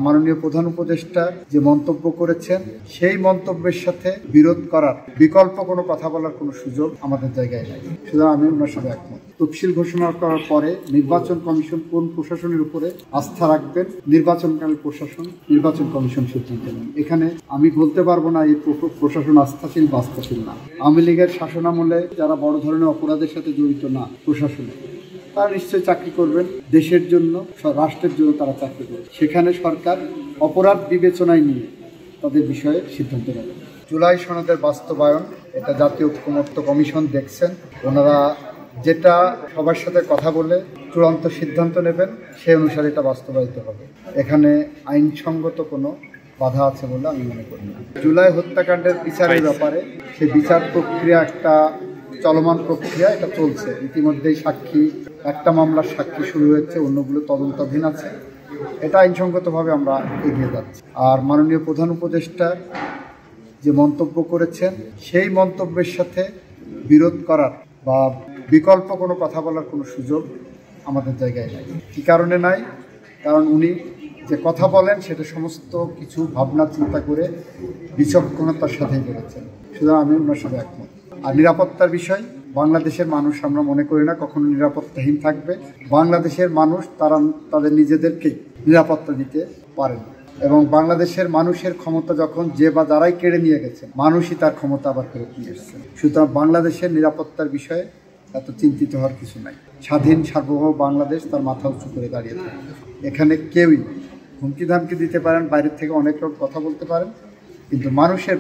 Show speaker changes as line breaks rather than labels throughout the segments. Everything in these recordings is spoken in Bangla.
মাননীয় প্রধান উপদেষ্টা যে মন্তব্য করেছেন সেই মন্তব্যের সাথে বিরোধ করার বিকল্প কোনো কথা বলার কোনো সুযোগ আমাদের জায়গায় নাই। সুতরাং আমি ওনার সাথে একমত। তফসিল ঘোষণা করার পরে নির্বাচন কমিশন কোন প্রশাসনের উপরে আস্থা রাখবেন, নির্বাচনকালীন প্রশাসন নির্বাচন কমিশন সিদ্ধান্ত নেন। এখানে আমি বলতে পারবো না এই প্রশাসন আস্থাশীল বা আস্থাশীল না। আওয়ামী লীগের শাসনামলে যারা বড় ধরনের অপরাধের সাথে জড়িত না প্রশাসনে, তারা নিশ্চয়ই চাকরি করবেন, দেশের জন্য রাষ্ট্রের জন্য তারা চাকরি করবে। সেখানে সরকার অপরাধ বিবেচনায় নিয়ে তাদের বিষয়ে সিদ্ধান্ত নেবেন। জুলাই সনদের বাস্তবায়ন এটা জাতীয় ঐক্যমত্য কমিশন দেখছেন। ওনারা যেটা সবার সাথে কথা বলে চূড়ান্ত সিদ্ধান্ত নেবেন সেই অনুসারে এটা বাস্তবায়িত হবে। এখানে আইনসঙ্গত কোনো বাধা আছে বলে আমি মনে করি না। জুলাই হত্যাকাণ্ডের বিচারের ব্যাপারে সেই বিচার প্রক্রিয়া একটা চলমান প্রক্রিয়া, এটা চলছে। ইতিমধ্যেই একটা মামলার সাক্ষী শুরু হয়েছে, অন্যগুলো তদন্তাধীন আছে। এটা আইনসঙ্গতভাবে আমরা এগিয়ে যাচ্ছি। আর মাননীয় প্রধান উপদেষ্টা যে মন্তব্য করেছেন সেই মন্তব্যের সাথে বিরোধ করার বা বিকল্প কোনো কথা বলার কোনো সুযোগ আমাদের জায়গায় নাই। কী কারণে নাই? কারণ উনি যে কথা বলেন সেটা সমস্ত কিছু ভাবনা চিন্তা করে বিচক্ষণতার সাথেই করেছেন। সুতরাং আমি ওনার সাথে একমত। আর নিরাপত্তার বিষয়, বাংলাদেশের মানুষ আমরা মনে করি না কখনো নিরাপত্তাহীন থাকবে। বাংলাদেশের মানুষ তারা তাদের নিজেদেরকেই নিরাপত্তা দিতে পারেন, এবং বাংলাদেশের মানুষের ক্ষমতা যখন যে বা যারাই কেড়ে নিয়ে গেছে, মানুষই তার ক্ষমতা আবার ফেরত নিয়ে এসেছেন। সুতরাং বাংলাদেশের নিরাপত্তার বিষয়ে এত চিন্তিত হওয়ার কিছু নাই। স্বাধীন সার্বভৌম বাংলাদেশ তার মাথা উঁচু করে দাঁড়িয়ে থাকে। এখানে কেউই হুমকি ধামকি দিতে পারেন, বাইরের থেকে অনেক লোক কথা বলতে পারেন, কিন্তু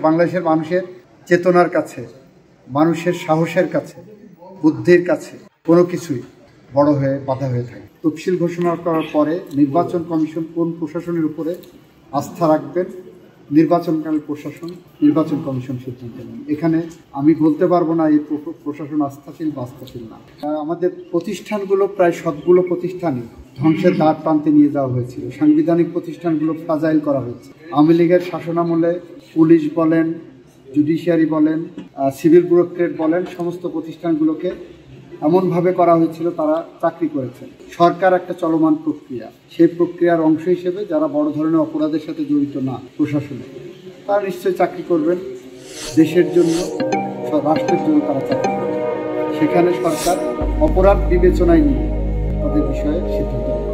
বাংলাদেশের মানুষের চেতনার কাছে, মানুষের সাহসের কাছে, বুদ্ধির কাছে কোনো কিছুই বড় হয়ে বাধা হয়ে থাকে। তফসিল ঘোষণা করার পরে নির্বাচন কমিশন কোন প্রশাসনের উপরে আস্থা রাখবেন, নির্বাচনকালীন প্রশাসন নির্বাচন কমিশন সিদ্ধান্ত নেন। এখানে আমি বলতে পারবো না এই প্রশাসন আস্থাশীল বা আস্থাশীল না। আমাদের প্রতিষ্ঠানগুলো প্রায় সবগুলো প্রতিষ্ঠানই ধ্বংসের দ্বার প্রান্তে নিয়ে যাওয়া হয়েছিল। সাংবিধানিক প্রতিষ্ঠানগুলো ফ্রাজাইল করা হয়েছে। আওয়ামী লীগের শাসনামলে পুলিশ বলেন, জুডিশিয়ারি বলেন, সিভিল ব্যুরোক্রেট বলেন, সমস্ত প্রতিষ্ঠানগুলোকে এমনভাবে করা হয়েছিল তারা চাকরি করেছে। সরকার একটা চলমান প্রক্রিয়া, সেই প্রক্রিয়ার অংশ হিসেবে যারা বড় ধরনের অপরাধের সাথে জড়িত না প্রশাসনে, তারা নিশ্চয়ই চাকরি করবেন, দেশের জন্য রাষ্ট্রের জন্য তারা চাকরি করবেন। সেখানে সরকার অপরাধ বিবেচনায় নিয়ে তাদের বিষয়ে সিদ্ধান্ত নেবে।